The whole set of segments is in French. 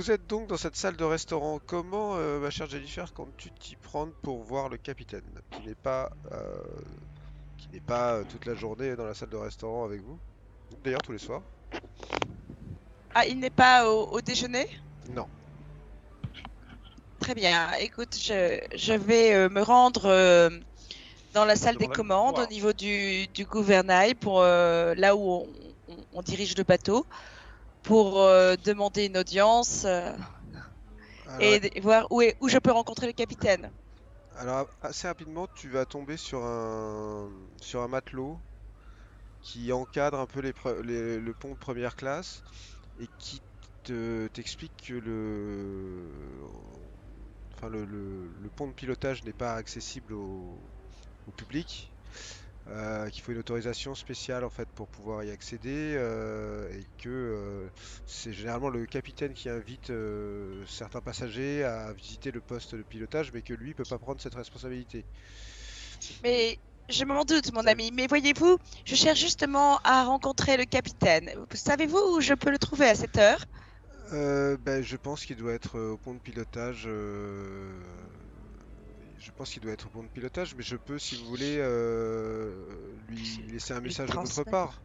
Vous êtes donc dans cette salle de restaurant. Comment, ma chère Jennifer, comptes-tu t'y prendre pour voir le capitaine, qui n'est pas toute la journée dans la salle de restaurant avec vous? D'ailleurs, tous les soirs? Ah, il n'est pas au déjeuner? Non. Très bien. Écoute, je vais me rendre dans la salle des Devant la commandes au victoire. niveau du gouvernail pour là où on dirige le bateau pour demander une audience Alors, et voir où je peux rencontrer le capitaine. alors, assez rapidement, tu vas tomber sur un matelot qui encadre un peu le pont de première classe et qui t'explique que enfin, le pont de pilotage n'est pas accessible au public, qu'il faut une autorisation spéciale en fait pour pouvoir y accéder, et que c'est généralement le capitaine qui invite certains passagers à visiter le poste de pilotage, mais que lui peut pas prendre cette responsabilité. Mais je m'en doute, mon Ça- ami. Mais voyez-vous, je cherche justement à rencontrer le capitaine. Savez-vous où je peux le trouver à cette heure? Ben, je pense qu'il doit être au pont de pilotage. Je pense qu'il doit être au pont de pilotage, mais je peux, si vous voulez, lui laisser un Lui message de votre transmettre. part.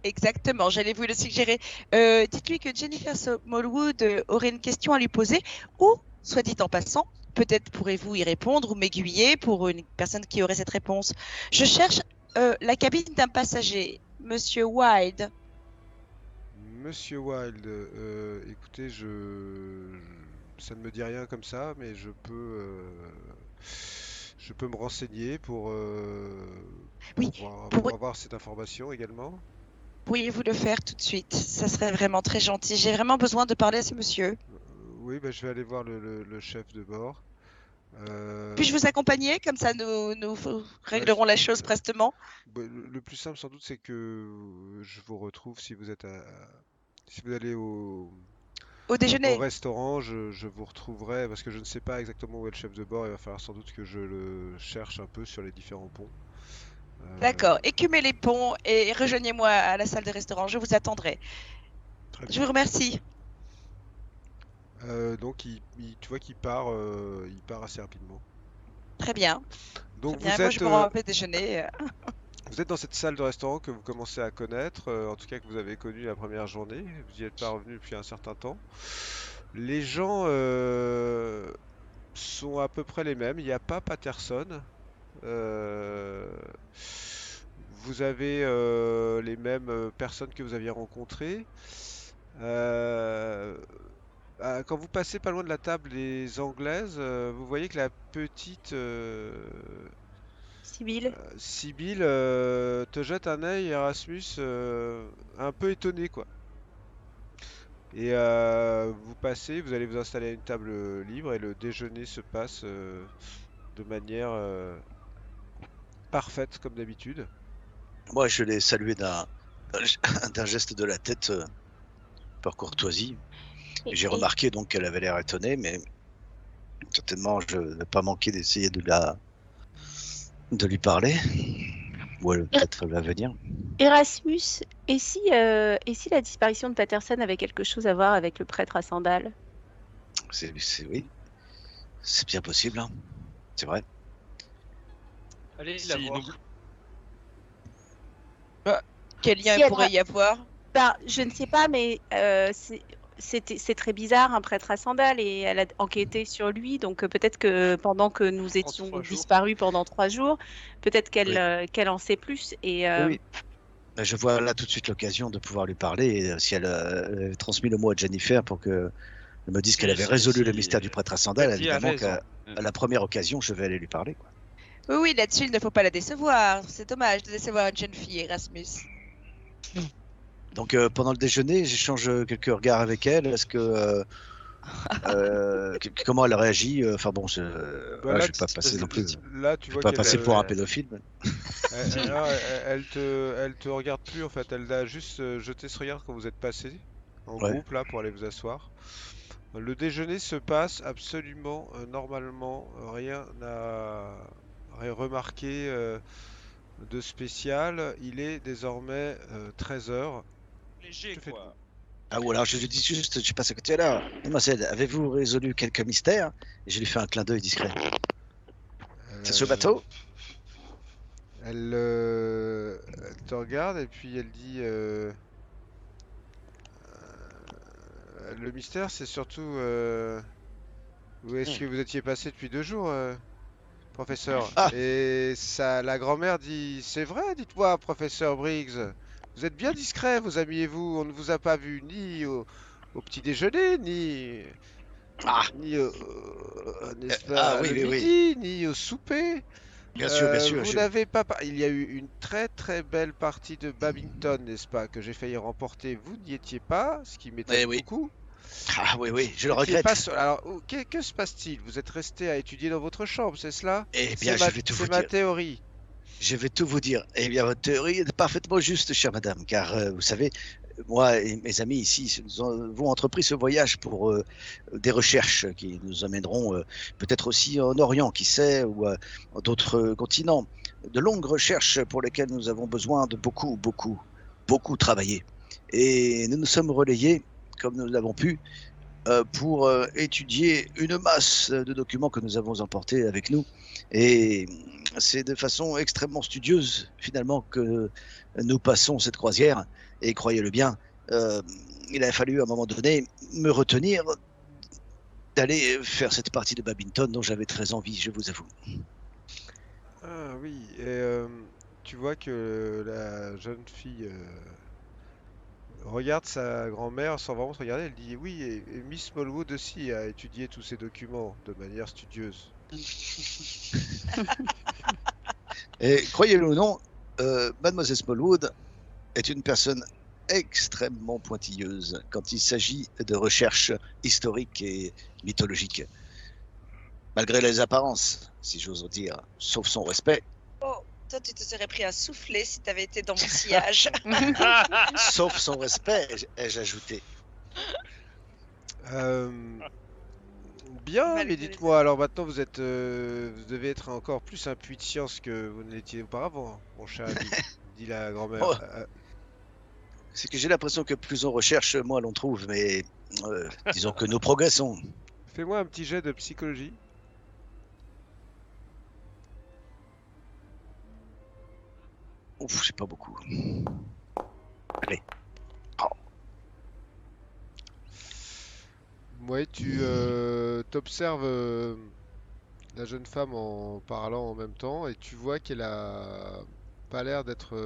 Exactement, j'allais vous le suggérer. Dites-lui que Jennifer Smallwood aurait une question à lui poser, ou, soit dit en passant, peut-être pourrez-vous y répondre ou m'aiguiller pour une personne qui aurait cette réponse. Je cherche la cabine d'un passager, Monsieur Wilde. Monsieur Wilde, écoutez, ça ne me dit rien comme ça, mais je peux me renseigner Oui, pour avoir cette information également. pourriez-vous le faire tout de suite? Ça serait vraiment très gentil. J'ai vraiment besoin de parler à ce monsieur. Oui, ben, je vais aller voir le chef de bord. Puis-je vous accompagner? Comme ça, nous Bah, réglerons la chose prestement. le plus simple sans doute, c'est que je vous retrouve si vous allez Au au déjeuner. restaurant, je vous retrouverai parce que je ne sais pas exactement où est le chef de bord. Il va falloir sans doute que je le cherche un peu sur les différents ponts. Euh, D'accord. Écumez les ponts et rejoignez-moi à la salle de restaurant. Je vous attendrai. Très Je bien. vous remercie. Donc tu vois il part assez rapidement. Très bien. Très Donc bien. Moi, je me rends un peu déjeuner. vous êtes dans cette salle de restaurant que vous commencez à connaître, en tout cas que vous avez connu la première journée. Vous n'y êtes pas revenu depuis un certain temps. Les gens sont à peu près les mêmes. Il n'y a pas Patterson. Euh, Vous avez les mêmes personnes que vous aviez rencontrées. Euh, Quand vous passez pas loin de la table des Anglaises, vous voyez que la petite Sibylle. Sibylle te jette un œil, Erasmus, un peu étonné, quoi. Et vous allez vous installer à une table libre et le déjeuner se passe de manière parfaite comme d'habitude. Moi, je l'ai salué d'un geste de la tête par courtoisie. Et- J'ai et- remarqué donc qu'elle avait l'air étonnée, mais certainement, je ne vais pas manquer d'essayer de lui parler. Ou peut-être elle va venir. Erasmus, et si la disparition de Patterson avait quelque chose à voir avec le prêtre à sandales? Oui, c'est bien possible, hein. C'est vrai. Allez Si, la voir. Quel lien Si il elle pourrait y avoir? je ne sais pas, mais c'est très bizarre, un prêtre à sandales, et elle a enquêté sur lui, donc peut-être que pendant que nous étions 3 jours. disparus pendant 3 jours, peut-être Oui. qu'elle en sait plus. Et Oui. Je vois là tout de suite l'occasion de pouvoir lui parler. Et si elle avait transmis le mot à Jennifer pour qu'elle me dise qu'elle avait résolu le mystère du prêtre à sandales, Betty a évidemment raison. qu'à la première occasion, je vais aller lui parler, quoi. Oui, oui, là-dessus, il ne faut pas la décevoir. C'est dommage de décevoir une jeune fille, Erasmus. Donc pendant le déjeuner, j'échange quelques regards avec elle. Est-ce que comment elle réagit? Enfin bon, je Bah, vais pas passer non plus. là, tu Je vais vois pas qu'elle passer pour un pédophile. elle te regarde plus en fait. Elle a juste jeté ce regard quand vous êtes passé en Ouais. groupe là pour aller vous asseoir. Le déjeuner se passe absolument normalement. Rien n'a remarqué de spécial. Il est désormais 13 heures. Léger, Que faites-vous? quoi. Ah, ou alors je lui dis juste, je passe à côté. Alors, mademoiselle, avez-vous résolu quelques mystères? Et je lui fais un clin d'œil discret. C'est ce Euh, bateau? Elle te regarde et puis elle dit le mystère, c'est surtout où est-ce que vous étiez passé depuis 2 jours, professeur? Ah, Et ça, la grand-mère dit c'est vrai, dites-moi, professeur Briggs. Vous êtes bien discret, vos amis et vous. On ne vous a pas vu ni au petit déjeuner, ah, ni n'est-ce ah pas, oui, le oui, oui. midi, ni au souper. Bien sûr. Vous n'avez pas. Il y a eu une très très belle partie de badminton, n'est-ce pas, que j'ai failli remporter. Vous n'y étiez pas, ce qui m'étonne Eh oui. beaucoup. Ah oui, je Vous le n'étiez pas regrette. seul. Alors, que se passe-t-il? Vous êtes resté à étudier dans votre chambre, c'est cela? Eh bien, je vais tout C'est vous ma dire. théorie. Je vais tout vous dire. Eh bien, votre théorie est parfaitement juste, chère madame, car vous savez, moi et mes amis ici avons entrepris ce voyage pour des recherches qui nous amèneront peut-être aussi en Orient, qui sait, ou dans d'autres continents. De longues recherches pour lesquelles nous avons besoin de beaucoup travailler. Et nous nous sommes relayés, comme nous l'avons pu, pour étudier une masse de documents que nous avons emportés avec nous. Et c'est de façon extrêmement studieuse, finalement, que nous passons cette croisière. Et croyez-le bien, il a fallu à un moment donné me retenir d'aller faire cette partie de badminton dont j'avais très envie, je vous avoue. Ah oui, et tu vois que la jeune fille regarde sa grand-mère sans vraiment se regarder. Elle dit oui, et Miss Smallwood aussi a étudié tous ces documents de manière studieuse. Et croyez-le ou non, Mademoiselle Smallwood est une personne extrêmement pointilleuse quand il s'agit de recherches historiques et mythologiques. Malgré les apparences, si j'ose dire, sauf son respect, Oh, toi, tu te serais pris un soufflet si tu avais été dans mon sillage. sauf son respect, ai-je ajouté. Euh, Bien, Malgré mais les dites-moi, alors maintenant vous devez être encore plus imbué de science que vous ne l'étiez auparavant, mon cher ami, dit la grand-mère. Oh, c'est que j'ai l'impression que plus on recherche, moins l'on trouve, mais disons que nous progressons. Fais-moi un petit jet de psychologie. Ouf, j'ai pas beaucoup. Allez. Ouais, tu t'observes la jeune femme en parlant en même temps et tu vois qu'elle a pas l'air d'être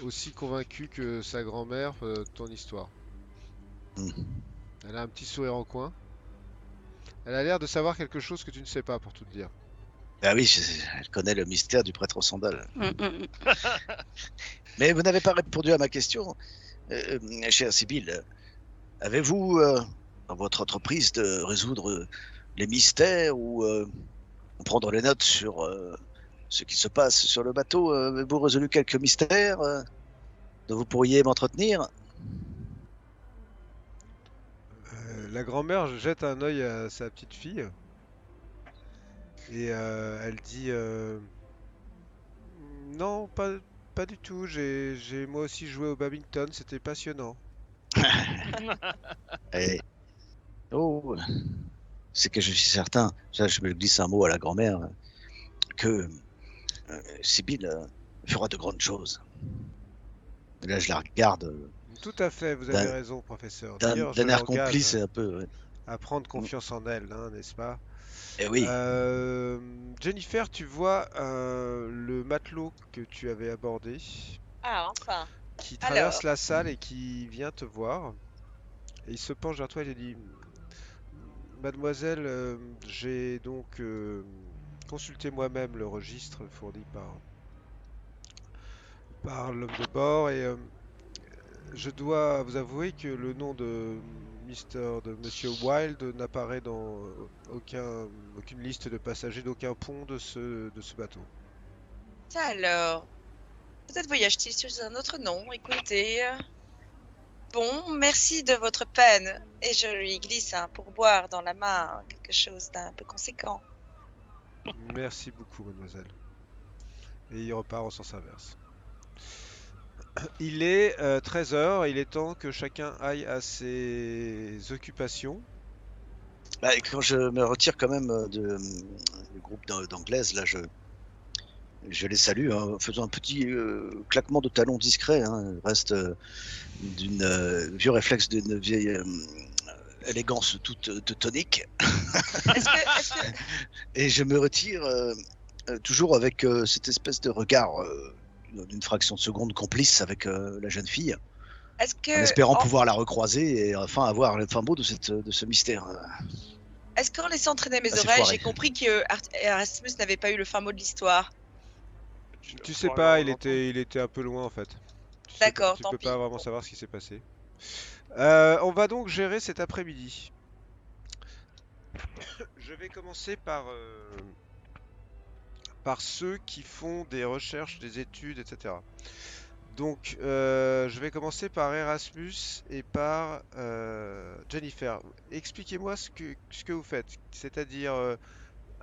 aussi convaincue que sa grand-mère de ton histoire. Hmm. Elle a un petit sourire en coin. Elle a l'air de savoir quelque chose que tu ne sais pas, pour tout te dire. Ah oui, elle connaît le mystère du prêtre aux sandales. Mm. Mais vous n'avez pas répondu à ma question, chère Sibylle. Avez-vous, dans votre entreprise, de résoudre les mystères ou prendre les notes sur ce qui se passe sur le bateau, avez-vous résolu quelques mystères dont vous pourriez m'entretenir? La grand-mère jette un œil à sa petite fille et elle dit non, pas du tout. J'ai moi aussi joué au badminton, c'était passionnant. Et... Oh, c'est que je suis certain, ça, je me glisse un mot à la grand-mère, que Sibylle fera de grandes choses. Et là, je la regarde Tout à fait, vous avez raison, professeur. d'un D'ailleurs, je air complice l'engage et un peu. Ouais. à prendre confiance en elle, hein, n'est-ce pas? Eh oui, Jennifer, tu vois le matelot que tu avais abordé Ah, enfin. qui Alors. traverse la salle et qui vient te voir. Et il se penche vers toi et il dit Mademoiselle, j'ai donc consulté moi-même le registre fourni par l'homme de bord et je dois vous avouer que le nom de Monsieur Wilde n'apparaît dans aucune liste de passagers d'aucun pont de ce bateau. Alors, peut-être voyage-t-il sous un autre nom. Écoutez. Bon, merci de votre peine. Et je lui glisse un pourboire dans la main, quelque chose d'un peu conséquent. Merci beaucoup, mademoiselle. Et il repart en sens inverse. Il est 13h, il est temps que chacun aille à ses occupations. Bah, et quand je me retire quand même du groupe d'anglaises, là, je les salue en faisant un petit claquement de talons discret. Hein. Il reste d'une vieux réflexe d'une vieille élégance toute tonique. Est-ce que Et je me retire toujours avec cette espèce de regard d'une fraction de seconde complice avec la jeune fille, est-ce en que espérant en, pouvoir la recroiser et enfin avoir le fin mot de ce mystère. est-ce qu'en laissant traîner mes Assez oreilles, foiré. j'ai compris que Erasmus n'avait pas eu le fin mot de l'histoire? Tu sais pas, il était un peu loin en fait. D'accord, Tu tant peux pis. pas vraiment savoir ce qui s'est passé. On va donc gérer cet après-midi. Je vais commencer par ceux qui font des recherches, des études, etc. Donc, je vais commencer par Erasmus et par Jennifer. Expliquez-moi ce que vous faites. C'est-à-dire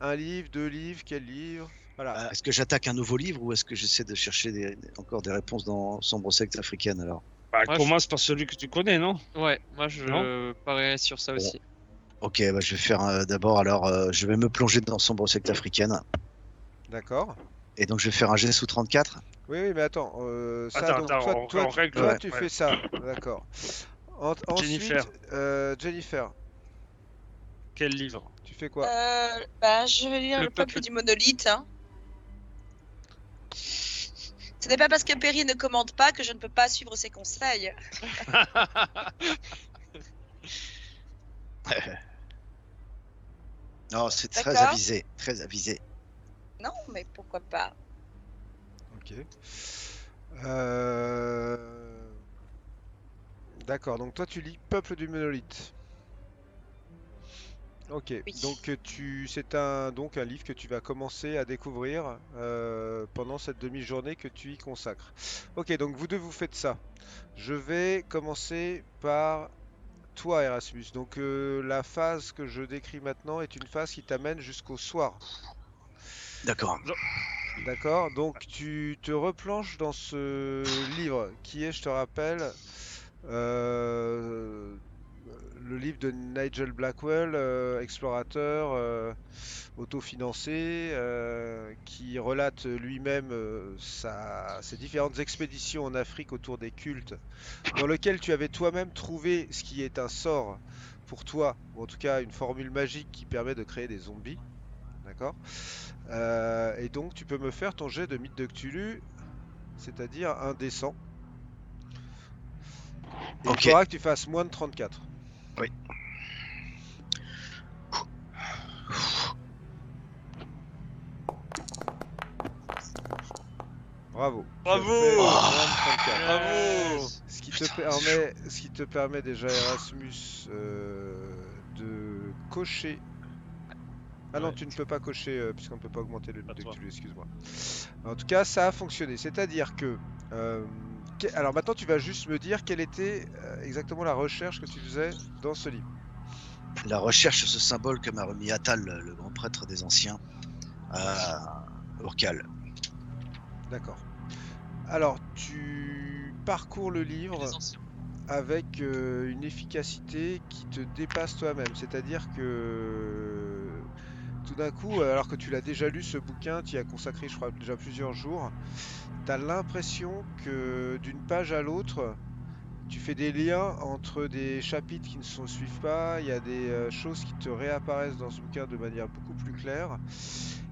un livre, deux livres, quel livre? Voilà. Est-ce que j'attaque un nouveau livre ou est-ce que j'essaie de chercher encore des réponses dans Sombre secte africaine alors? Bah, Moi, commence par celui que tu connais, non? Ouais, moi je Non parierais sur ça Bon. aussi. Ok, bah, je vais faire d'abord alors, je vais me plonger dans Sombre secte africaine. D'accord. Et donc je vais faire un G sous 34. Oui, mais attends. Ça, Attends, donc, attends, on règle, toi, ouais. tu fais ça. D'accord. Jennifer. Ensuite, Jennifer, Quel livre? tu fais quoi? Je vais lire Le le peuple peuple- du monolithe. Hein. Ce n'est pas parce que Perry ne commande pas que je ne peux pas suivre ses conseils. Non, c'est très D'accord. avisé, très avisé. Non, mais pourquoi pas? Ok. D'accord, donc toi tu lis Peuple du Monolithe. Ok, Oui. donc c'est donc un livre que tu vas commencer à découvrir pendant cette demi-journée que tu y consacres. Ok, donc vous deux vous faites ça. Je vais commencer par toi Erasmus. Donc la phase que je décris maintenant est une phase qui t'amène jusqu'au soir. D'accord. D'accord, donc tu te replonges dans ce livre qui est, je te rappelle, euh, le livre de Nigel Blackwell, explorateur autofinancé, qui relate lui-même ses différentes expéditions en Afrique autour des cultes, dans lequel tu avais toi-même trouvé ce qui est un sort pour toi, ou en tout cas une formule magique qui permet de créer des zombies. D'accord? Et donc tu peux me faire ton jet de mythe de Cthulhu, c'est-à-dire un D100. Et Ok. il faudra que tu fasses moins de 34. Oui. Bravo. Bravo. Tu as fait moins de 34. Bravo. Ce qui te permet déjà, Erasmus, de cocher. Ah non, Ouais. tu ne peux pas cocher, puisqu'on ne peut pas augmenter le Pas mythe de toi. Cthulhu, excuse-moi. En tout cas, ça a fonctionné. C'est-à-dire que... alors maintenant, tu vas juste me dire quelle était exactement la recherche que tu faisais dans ce livre. La recherche ce symbole que m'a remis Atal, le grand prêtre des anciens, à Urcal. D'accord. Alors, tu parcours le livre Les anciens. avec une efficacité qui te dépasse toi-même. C'est-à-dire que tout d'un coup, alors que tu l'as déjà lu ce bouquin, tu y as consacré, je crois, déjà plusieurs jours, tu as l'impression que d'une page à l'autre, tu fais des liens entre des chapitres qui ne se suivent pas, il y a des choses qui te réapparaissent dans ce bouquin de manière beaucoup plus claire,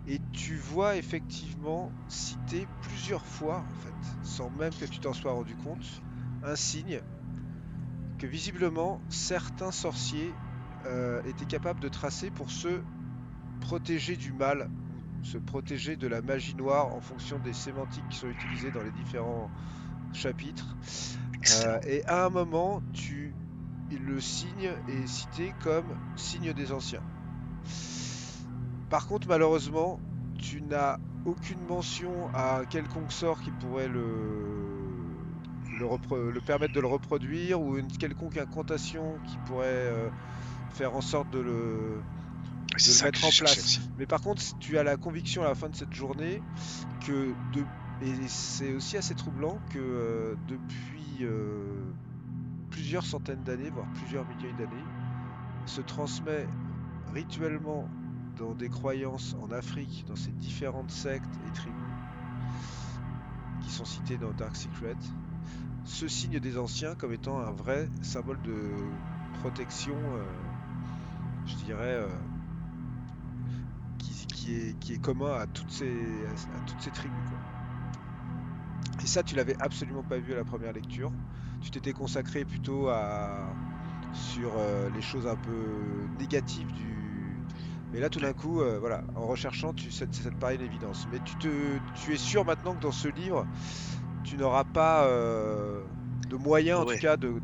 et tu vois effectivement citer plusieurs fois, en fait, sans même que tu t'en sois rendu compte, un signe que visiblement certains sorciers étaient capables de tracer pour se protéger du mal, se protéger de la magie noire en fonction des sémantiques qui sont utilisées dans les différents chapitres. Et à un moment, le signe est cité comme signe des anciens. Par contre, malheureusement, tu n'as aucune mention à un quelconque sort qui pourrait le permettre de le reproduire, ou une quelconque incantation qui pourrait faire en sorte de le mettre en place. Mais par contre, tu as la conviction à la fin de cette journée que Et c'est aussi assez troublant que depuis plusieurs centaines d'années, voire plusieurs milliers d'années, se transmet rituellement dans des croyances en Afrique, dans ces différentes sectes et tribus qui sont citées dans Dark Secret, ce signe des anciens comme étant un vrai symbole de protection, je dirais, qui est commun à toutes ces tribus, quoi. Et ça, tu l'avais absolument pas vu à la première lecture. Tu t'étais consacré plutôt sur les choses un peu négatives du. Mais là, tout d'un coup, voilà, en recherchant, ça te paraît une évidence. Mais tu es sûr maintenant que dans ce livre, tu n'auras pas de moyen, en tout Ouais. cas, de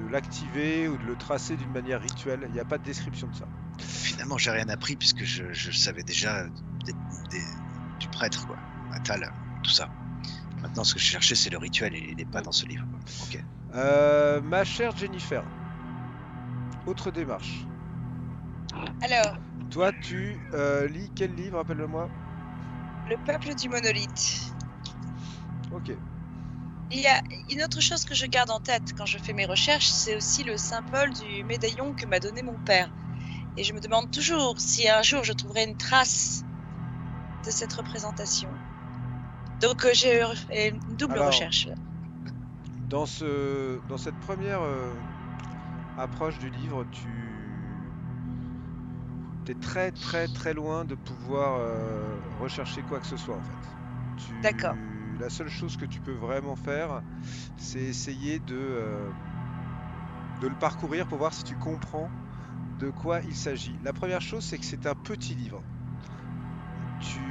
l'activer ou de le tracer d'une manière rituelle. Il n'y a pas de description de ça. Finalement, j'ai rien appris puisque je savais déjà du prêtre, quoi. Atal, tout ça. Maintenant, ce que je cherchais, c'est le rituel et il n'est pas dans ce livre. Ok. Ma chère Jennifer, autre démarche. Alors, Toi, tu lis quel livre, rappelle-le-moi? le peuple du monolithe. Ok. Il y a une autre chose que je garde en tête quand je fais mes recherches, c'est aussi le symbole du médaillon que m'a donné mon père. Et je me demande toujours si un jour je trouverai une trace de cette représentation. Donc j'ai fait une double Alors, recherche. Dans cette première approche du livre, tu es très très très loin de pouvoir rechercher quoi que ce soit en fait. D'accord. La seule chose que tu peux vraiment faire, c'est essayer de le parcourir pour voir si tu comprends de quoi il s'agit. La première chose, c'est que c'est un petit livre. Tu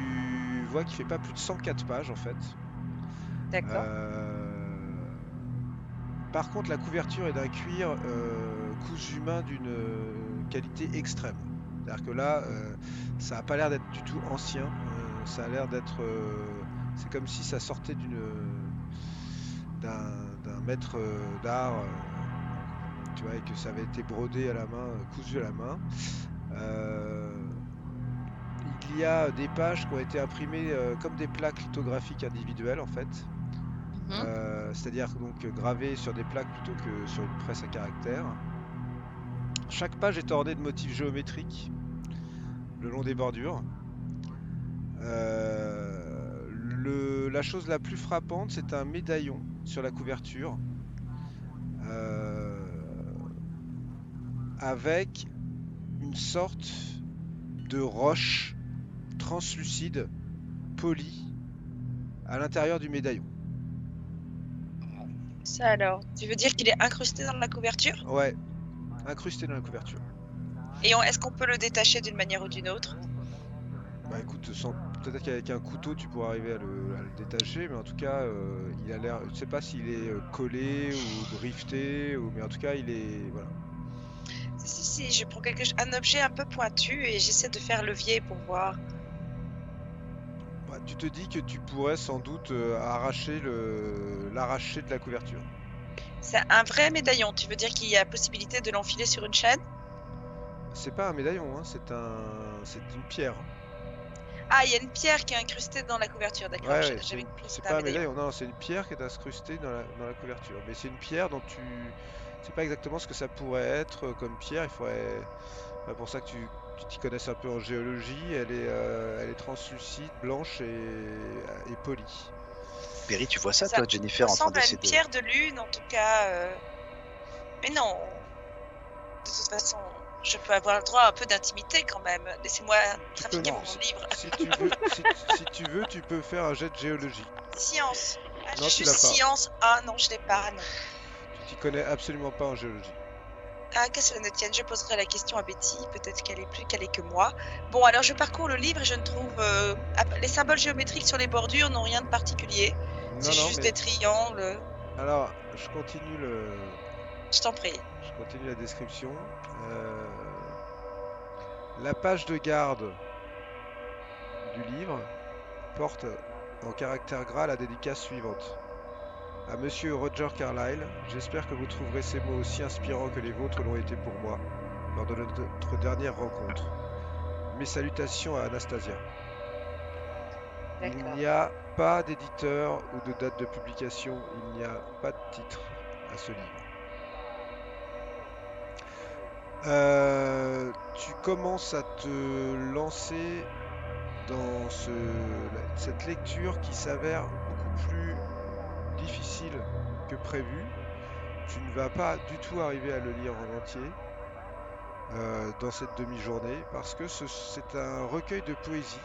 vois qu'il fait pas plus de 104 pages en fait. D'accord. Par contre, la couverture est d'un cuir cousu main d'une qualité extrême. C'est-à-dire que là, ça n'a pas l'air d'être du tout ancien. Ça a l'air d'être. C'est comme si ça sortait d'un maître d'art, tu vois, et que ça avait été brodé à la main, cousu à la main. Il y a des pages qui ont été imprimées comme des plaques lithographiques individuelles en fait. C'est-à-dire donc gravées sur des plaques plutôt que sur une presse à caractère. Chaque page est ornée de motifs géométriques le long des bordures. La chose la plus frappante, c'est un médaillon sur la couverture avec une sorte de roche translucide polie à l'intérieur du médaillon. Ça alors, tu veux dire qu'il est incrusté dans la couverture? Ouais, incrusté dans la couverture. Et est-ce qu'on peut le détacher d'une manière ou d'une autre? Bah écoute, peut-être qu'avec un couteau tu pourras arriver à le détacher, mais en tout cas, il a l'air. Je sais pas s'il est collé ou drifté, mais en tout cas, il est. Voilà. Si, je prends un objet un peu pointu et j'essaie de faire levier pour voir. Bah, tu te dis que tu pourrais sans doute l'arracher de la couverture. C'est un vrai médaillon, tu veux dire qu'il y a possibilité de l'enfiler sur une chaîne? C'est pas un médaillon, hein, c'est une pierre. Ah, il y a une pierre qui est incrustée dans la couverture, d'accord. Ouais, J'avais c'est compris que c'est c'était pas un un médaillon. médaillon, non, c'est une pierre qui est incrustée dans la couverture. Mais c'est une pierre dont tu sais pas exactement ce que ça pourrait être comme pierre. Il faudrait. Bah, pour ça que tu t'y connaisses un peu en géologie. Elle est translucide, blanche et polie. Perry, tu vois ça, Ça toi, Jennifer, en train ressemble à d'essayer une de. pierre de lune, en tout cas. Mais non, de toute façon, je peux avoir le droit à un peu d'intimité quand même. Laissez-moi trafiquer non, mon livre. Si tu veux, tu peux faire un jet de géologie. Science. Ah, Non, tu juste l'as pas. science. Ah non, je l'ai pas, non. Tu t'y connais absolument pas en géologie. Ah, que cela ne tienne, je poserai la question à Betty, peut-être qu'elle est plus calée que moi. Bon, alors je parcours le livre et je ne trouve... les symboles géométriques sur les bordures n'ont rien de particulier. C'est Non, juste mais des triangles. alors, je continue Je t'en prie. la description. La page de garde du livre porte en caractère gras la dédicace suivante. À Monsieur Roger Carlyle, j'espère que vous trouverez ces mots aussi inspirants que les vôtres l'ont été pour moi lors de notre dernière rencontre. Mes salutations à Anastasia. D'accord. Il n'y a pas d'éditeur ou de date de publication, il n'y a pas de titre à ce livre. Tu commences à te lancer dans cette lecture qui s'avère beaucoup plus difficile que prévu. Tu ne vas pas du tout arriver à le lire en entier dans cette demi-journée parce que c'est un recueil de poésie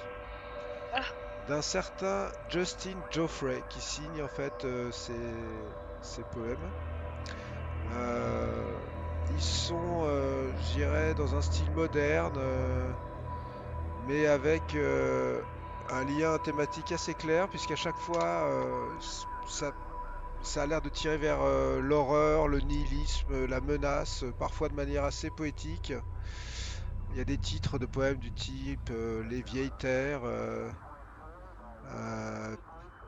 Ah. d'un certain Justin Geoffrey qui signe en fait ces poèmes. Ils sont, je dirais, dans un style moderne, mais avec un lien thématique assez clair, puisqu'à chaque fois, ça a l'air de tirer vers l'horreur, le nihilisme, la menace, parfois de manière assez poétique. Il y a des titres de poèmes du type Les vieilles terres,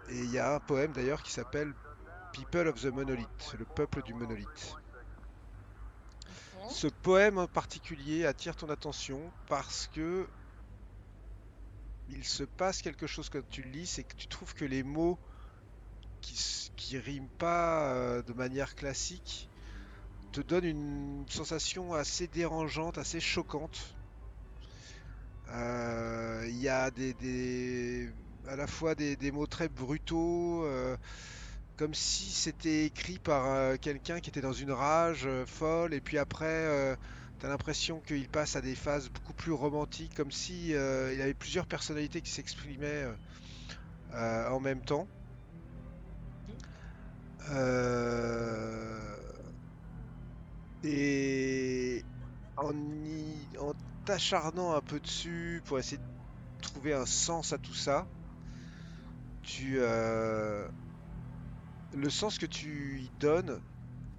et il y a un poème d'ailleurs qui s'appelle People of the Monolith, le peuple du monolithe. Ce poème en particulier attire ton attention parce que il se passe quelque chose quand tu le lis, c'est que tu trouves que les mots qui riment pas de manière classique te donnent une sensation assez dérangeante, assez choquante. Il y a à la fois des mots très brutaux, comme si c'était écrit par quelqu'un qui était dans une rage folle, et puis après, tu as l'impression qu'il passe à des phases beaucoup plus romantiques, comme si il avait plusieurs personnalités qui s'exprimaient en même temps. Euh, et en t'acharnant un peu dessus pour essayer de trouver un sens à tout ça, le sens que tu y donnes,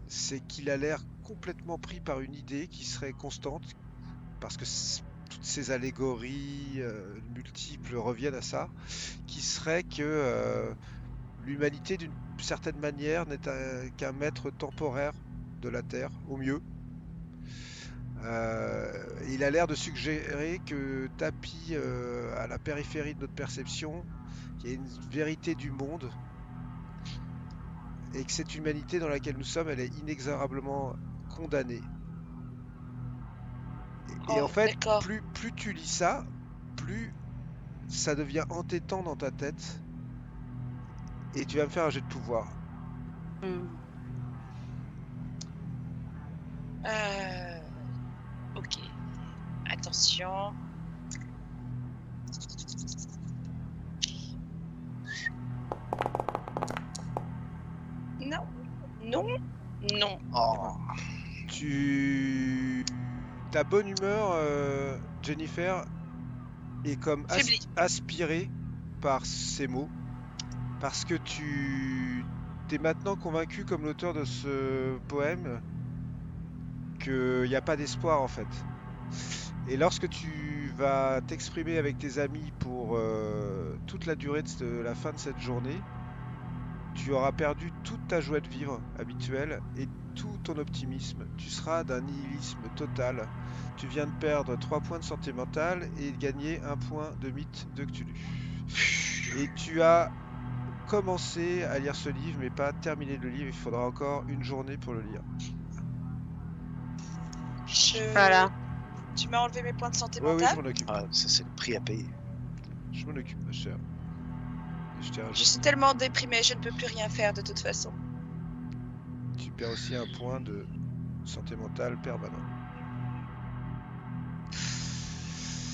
c'est qu'il a l'air complètement pris par une idée qui serait constante, parce que toutes ces allégories multiples reviennent à ça, qui serait que l'humanité, d'une certaine manière, n'est qu'un maître temporaire de la Terre, au mieux. Il a l'air de suggérer que tapis à la périphérie de notre perception, il y a une vérité du monde, et que cette humanité dans laquelle nous sommes, elle est inexorablement condamnée. Et en fait, plus tu lis ça, plus ça devient entêtant dans ta tête, et tu vas me faire un jet de pouvoir. Ok. Attention. Non. Non. Non. Oh. Ta bonne humeur, Jennifer, est comme aspirée par ces mots, parce que tu t'es maintenant convaincu, comme l'auteur de ce poème, qu'il n'y a pas d'espoir en fait. Et lorsque tu vas t'exprimer avec tes amis pour toute la durée de la fin de cette journée, tu auras perdu toute ta joie de vivre habituelle et tout ton optimisme. Tu seras d'un nihilisme total. Tu viens de perdre 3 points de santé mentale et de gagner 1 point de mythe de Cthulhu. Et tu as commencé à lire ce livre, mais pas terminé le livre. Il faudra encore une journée pour le lire. Voilà. Tu m'as enlevé mes points de santé Oui, mentale. je m'en occupe. Ah, ça c'est le prix à payer. Je m'en occupe, ma chère. Je suis tellement déprimée, je ne peux plus rien faire de toute façon. Tu perds aussi 1 point de santé mentale permanent.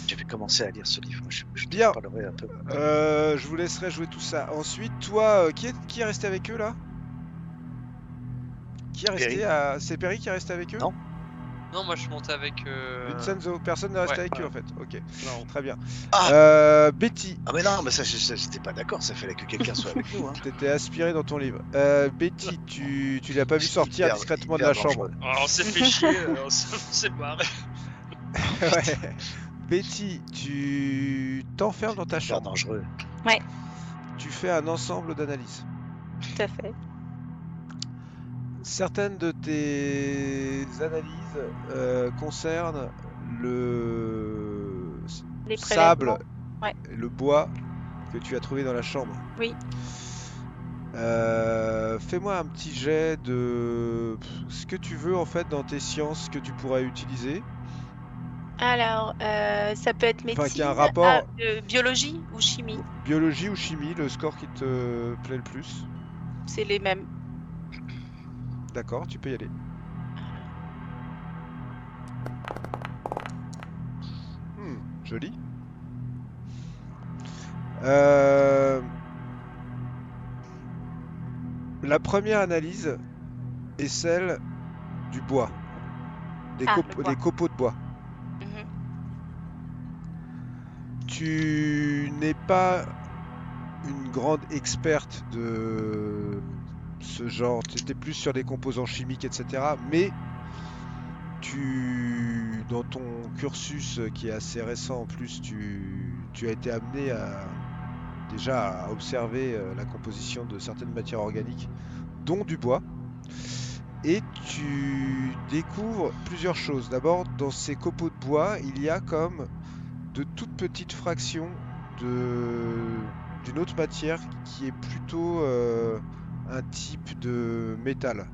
Je vais commencer à lire ce livre. Je Bien. parlerai un peu. Je vous laisserai jouer tout ça. Ensuite, toi, qui est resté avec eux là? Qui est resté C'est Perry qui est resté avec eux? Non. Non, moi je suis monté avec. Vincenzo, personne n'est resté Ouais, avec eux ouais. en fait. Ok, Non. très bien. Ah. Betty, Ah mais non, mais ça j'étais pas d'accord. Ça fallait que quelqu'un soit avec nous. Hein. t'étais aspiré dans ton livre. Betty, tu l'as pas vu sortir Hyper- discrètement de hyper la chambre. dangereux. Oh, on s'est fait chier, on s'est barré. Ouais. Betty, tu t'enfermes dans ta Hyper chambre. dangereux. Tu fais un ensemble d'analyses. Tout à fait. Certaines de tes analyses concernent le Les sable, prélèvements. Ouais. le bois que tu as trouvé dans la chambre. Oui. Fais-moi un petit jet de ce que tu veux en fait dans tes sciences que tu pourrais utiliser. Alors, ça peut être Enfin, qui a un médecine, rapport biologie ou chimie. biologie ou chimie, le score qui te plaît le plus. C'est les mêmes. D'accord, tu peux y aller. Joli. La première analyse est celle du bois, Le bois. des copeaux de bois. Mhm. Tu n'es pas une grande experte de ce genre, tu étais plus sur des composants chimiques, etc. Mais dans ton cursus qui est assez récent en plus, tu as été amené déjà à observer la composition de certaines matières organiques, dont du bois. Et tu découvres plusieurs choses. D'abord, dans ces copeaux de bois, il y a comme de toutes petites fractions d'une autre matière qui est plutôt un type de métal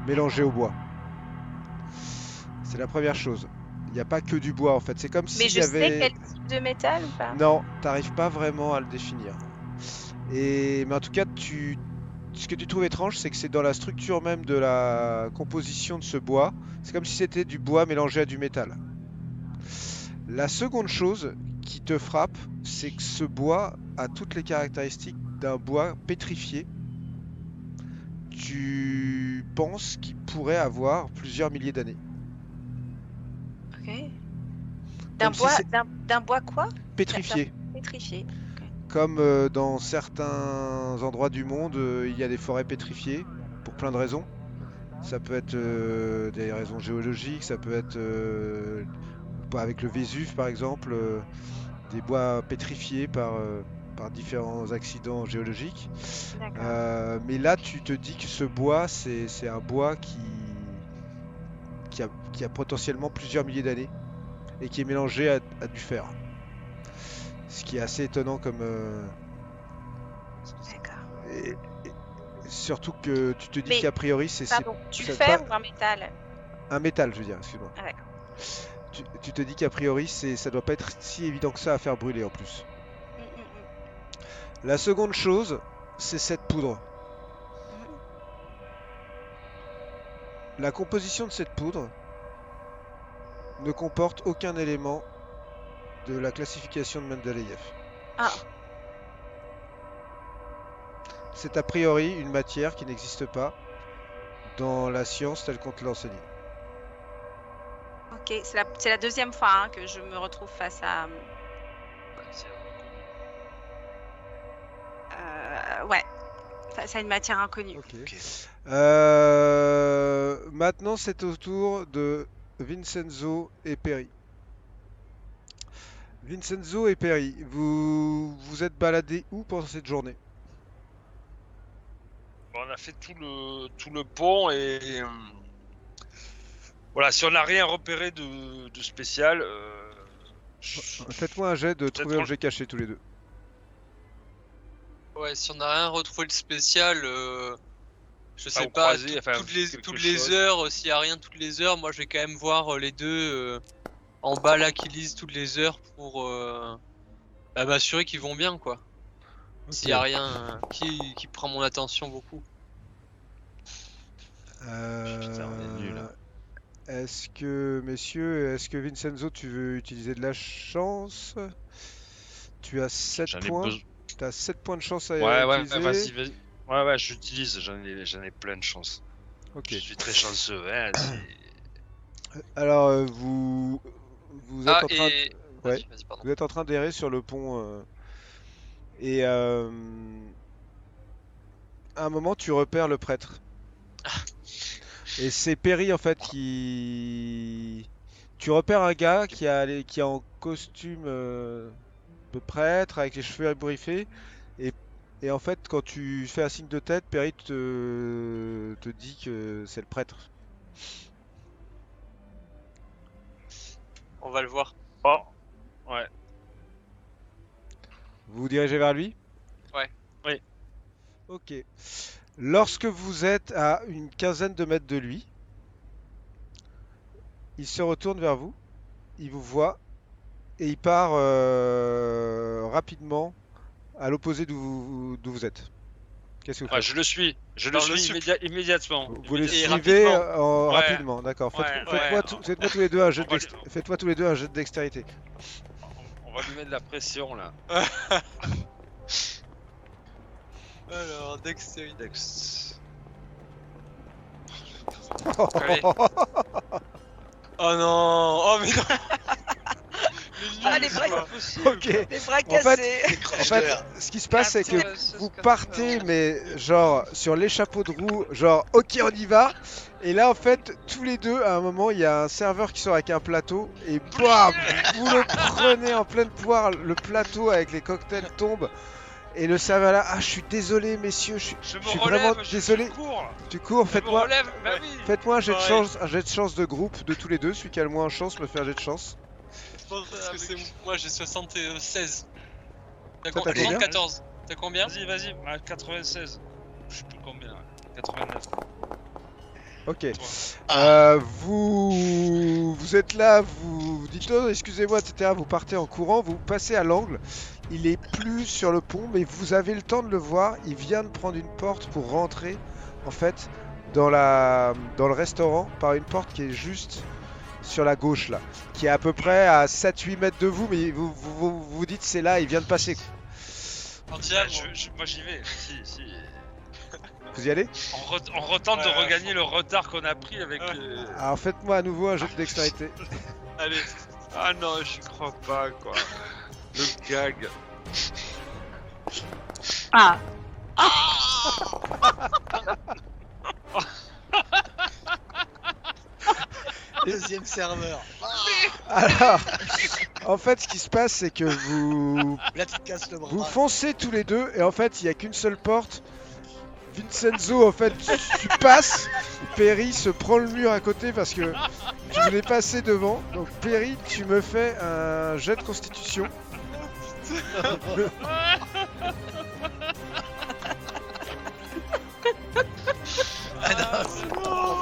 mélangé au bois. C'est la première chose. Il n'y a pas que du bois en fait. C'est comme Mais s'il je y sais avait... quel type de métal ou pas? Non, t'arrives pas vraiment à le définir. Mais en tout cas, ce que tu trouves étrange, c'est que c'est dans la structure même de la composition de ce bois. C'est comme si c'était du bois mélangé à du métal. La seconde chose qui te frappe, c'est que ce bois a toutes les caractéristiques d'un bois pétrifié. Tu penses qu'il pourrait avoir plusieurs milliers d'années. Ok. Comme si c'est D'un bois quoi? pétrifié. Pétrifié. Comme dans certains endroits du monde, il y a des forêts pétrifiées pour plein de raisons. Ça peut être des raisons géologiques, ça peut être avec le Vésuve par exemple, des bois pétrifiés par différents accidents géologiques. D'accord. Mais là, tu te dis que ce bois, c'est un bois qui a potentiellement plusieurs milliers d'années et qui est mélangé à du fer. Ce qui est assez étonnant comme... D'accord. et surtout que tu te dis Mais, qu'a priori, c'est pardon, du c'est fer pas ou un métal? un métal, je veux dire, excuse-moi. Ah, d'accord. Tu te dis qu'a priori, ça doit pas être si évident que ça à faire brûler en plus. Mm, mm, mm. La seconde chose, c'est cette poudre. Mhm. La composition de cette poudre ne comporte aucun élément de la classification de Mendeleïev. Ah, C'est a priori une matière qui n'existe pas dans la science telle qu'on te l'a enseignée. ok. C'est la deuxième fois hein, que je me retrouve face à. Ouais, face à une matière inconnue. Ok. Ok. Maintenant, c'est au tour de Vincenzo et Perry. Vincenzo et Perry, vous vous êtes baladés où pendant cette journée? Bon, on a fait tout le pont et voilà, si on n'a rien repéré de spécial, Faites-moi un jet de peut-être trouver qu'on- objet caché tous les deux. Ouais, si on n'a rien retrouvé de spécial, je sais ou pas, croiser, enfin, quelque toutes les chose. heures, s'il y a rien toutes les heures, moi je vais quand même voir les deux en bas là qui lisent toutes les heures pour m'assurer qu'ils vont bien quoi. S'il y a rien qui prend mon attention beaucoup. Putain, on est nuls, hein. Est-ce que Vincenzo, tu veux utiliser de la chance? Tu as 7 J'en ai points. besoin. Tu as 7 points de chance à Ouais, utiliser. vas-y. Ouais, j'utilise, j'en ai plein de chance. Ok. Je suis très chanceux, hein, Alors, vous êtes en train et... ouais, Vas-y, pardon. vous êtes en train d'errer sur le pont et à un moment tu repères le prêtre. Et c'est Perry en fait qui tu repères un gars qui est en costume de prêtre avec les cheveux ébouriffés et en fait quand tu fais un signe de tête, Perry te dit que c'est le prêtre. On va le voir. Oh, ouais. Vous vous dirigez vers lui? Ouais. Oui. Ok. Lorsque vous êtes à une quinzaine de mètres de lui, il se retourne vers vous, il vous voit et il part rapidement à l'opposé d'où vous êtes. Qu'est-ce que vous Ouais, faites? je le suis. Je le Non, suis immédiatement. Vous le Et suivez rapidement. Ouais. rapidement, d'accord. Ouais, Faites-moi ouais. faites-moi tous les deux un jet On va faites-moi tous les deux un jet de dextérité. On va lui mettre de la pression là. Alors, dextérité. Dex. Allez. Oh non. Oh mais non. Ah, les bras, Ok. les bras En fait, cassés. En fait, ce qui se passe, c'est que vous partez, mais genre sur l'échapeau de roue, genre ok on y va. Et là en fait, tous les deux, à un moment, il y a un serveur qui sort avec un plateau et bam, vous le prenez en pleine poire, le plateau avec les cocktails tombe. Et le serveur là, ah je suis désolé messieurs, je Je me suis relève, vraiment désolé. Je cours. Tu cours, Je me faites-moi relève, bah oui. faites-moi un jet de Ouais. chance, de groupe de tous les deux, celui qui a le moins de chance me fait un jet de chance. Je pense que c'est moi j'ai 76. T'as Toi, t'as combien? combien 14. T'as combien? Vas-y, 96. Je sais plus combien. 89. Ok. Toi. Vous êtes là, vous dites oh, excusez-moi, etc. Vous partez en courant, vous passez à l'angle. Il est plus sur le pont, mais vous avez le temps de le voir. Il vient de prendre une porte pour rentrer, en fait, dans le restaurant par une porte qui est juste sur la gauche là, qui est à peu près à 7-8 mètres de vous, mais vous dites c'est là, il vient de passer. Antia, Moi j'y vais. Si. Vous y allez? On retente de Ouais, regagner le retard qu'on a pris avec. Ouais. Alors faites-moi à nouveau un jeu de dextérité. allez. Ah non, j'y crois pas quoi. Le gag. Ah, Deuxième serveur. Alors, en fait, ce qui se passe, c'est que vous Là, tu te casses le bras. Vous foncez tous les deux et en fait il n'y a qu'une seule porte. Vincenzo en fait tu passes, Perry se prend le mur à côté parce que tu voulais passer devant. Donc Perry tu me fais un jet de constitution. Ah non, c'est bon.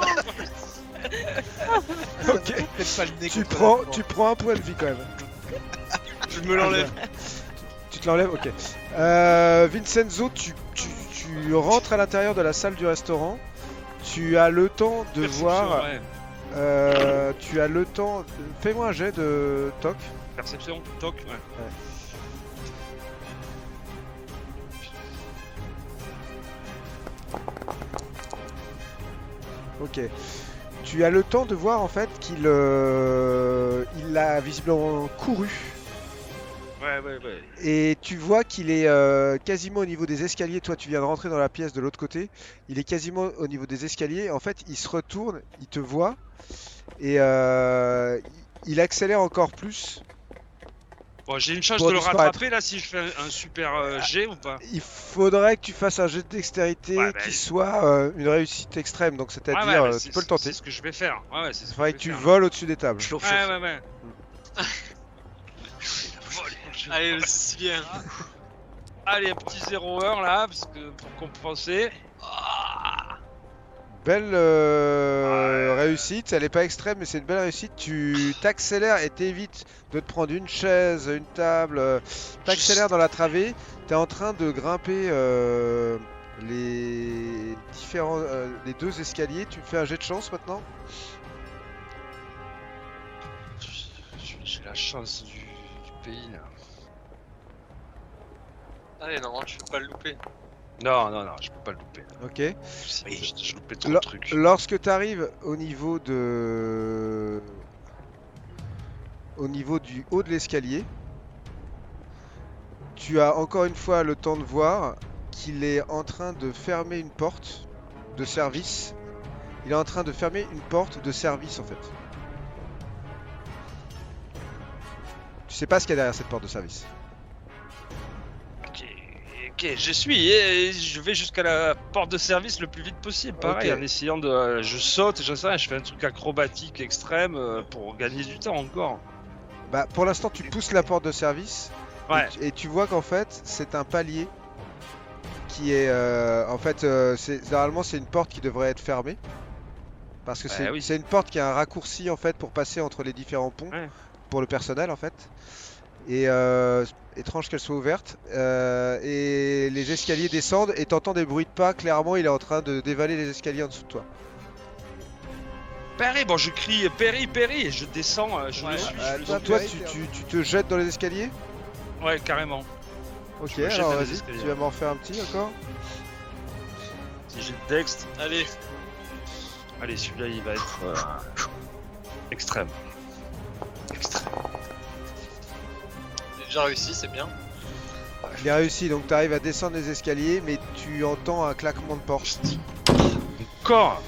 Ok. Faites pas le nez Tu contre prends, la porte. tu prends un point de vie quand même. Je me l'enlève. Tu te l'enlèves, ok. Vincenzo, tu rentres à l'intérieur de la salle du restaurant. Tu as le temps de voir. Ouais. Tu as le temps. Fais-moi un jet de toc. Perception, toc, ouais. Ok. Tu as le temps de voir en fait qu'il il a visiblement couru. Ouais. Et tu vois qu'il est quasiment au niveau des escaliers. Toi, tu viens de rentrer dans la pièce de l'autre côté. Il est quasiment au niveau des escaliers. En fait, il se retourne, il te voit et il accélère encore plus. Bon, j'ai une chance Pour de le disparaître. rattraper là si je fais un super G ou pas? Il faudrait que tu fasses un jet de dextérité Ouais, bah, qui soit une réussite extrême. Donc, c'est-à-dire, Ouais, bah, tu peux le tenter. C'est ce que je vais faire. Ouais, c'est ce Il que faudrait je que vais tu faire. voles au-dessus des tables. Chauffe, Ouais. Allez, le Sicilien. Allez, un petit 0-1 là, parce que pour compenser. Ah, Belle réussite, elle est pas extrême mais c'est une belle réussite. Tu t'accélères et t'évites de te prendre une chaise, une table, t'accélères dans la travée, t'es en train de grimper les différents les deux escaliers. Tu me fais un jet de chance maintenant. j'ai la chance du pays là. Allez, non, tu peux pas le louper. Non, je peux pas le louper. Ok. Je loupais trop de Lo- trucs. Lorsque tu arrives au niveau du haut de l'escalier, tu as encore une fois le temps de voir qu'il est en train de fermer une porte de service. Il est en train de fermer une porte de service en fait. Tu sais pas ce qu'il y a derrière cette porte de service. Ok, je suis et je vais jusqu'à la porte de service le plus vite possible. Pareil, Ok. en essayant de. Je saute, je sais, je fais un truc acrobatique extrême pour gagner du temps encore. Bah, pour l'instant, tu pousses la porte de service Ouais. Et tu vois qu'en fait, c'est un palier qui est. En fait, généralement, c'est une porte qui devrait être fermée. Parce que Oui. c'est une porte qui a un raccourci en fait pour passer entre les différents ponts Ouais. pour le personnel en fait. Et étrange qu'elle soit ouverte. Et les escaliers descendent et t'entends des bruits de pas. Clairement, il est en train de dévaler les escaliers en dessous de toi. Perry, bon, je crie Perry, Perry, et je descends, je le suis. je le Toi, suis. tu te jettes dans les escaliers? Ouais, carrément. Ok, Je me jette alors dans les vas-y, escaliers. tu vas m'en faire un petit encore. Si j'ai le texte. Allez, Allez, celui-là, il va être extrême. Extrême. j'ai déjà réussi, c'est bien. Il a réussi, donc tu arrives à descendre les escaliers, mais tu entends un claquement de porte. Encore.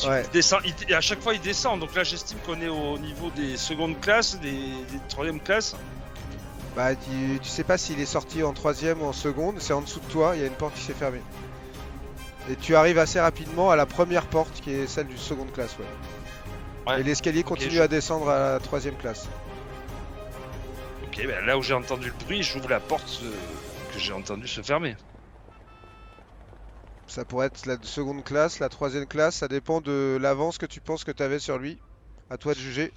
Ouais. Il descend, à chaque fois, il descend. Donc là, j'estime qu'on est au niveau des secondes classes, des troisièmes classes. Bah, tu sais pas s'il est sorti en troisième ou en seconde, c'est en dessous de toi, il y a une porte qui s'est fermée. Et tu arrives assez rapidement à la première porte qui est celle du seconde classe, ouais. Ouais. Et l'escalier continue à descendre à la troisième classe. Ok, ben là où j'ai entendu le bruit, j'ouvre la porte que j'ai entendu se fermer. Ça pourrait être la seconde classe, la troisième classe, ça dépend de l'avance que tu penses que tu avais sur lui. À toi de juger.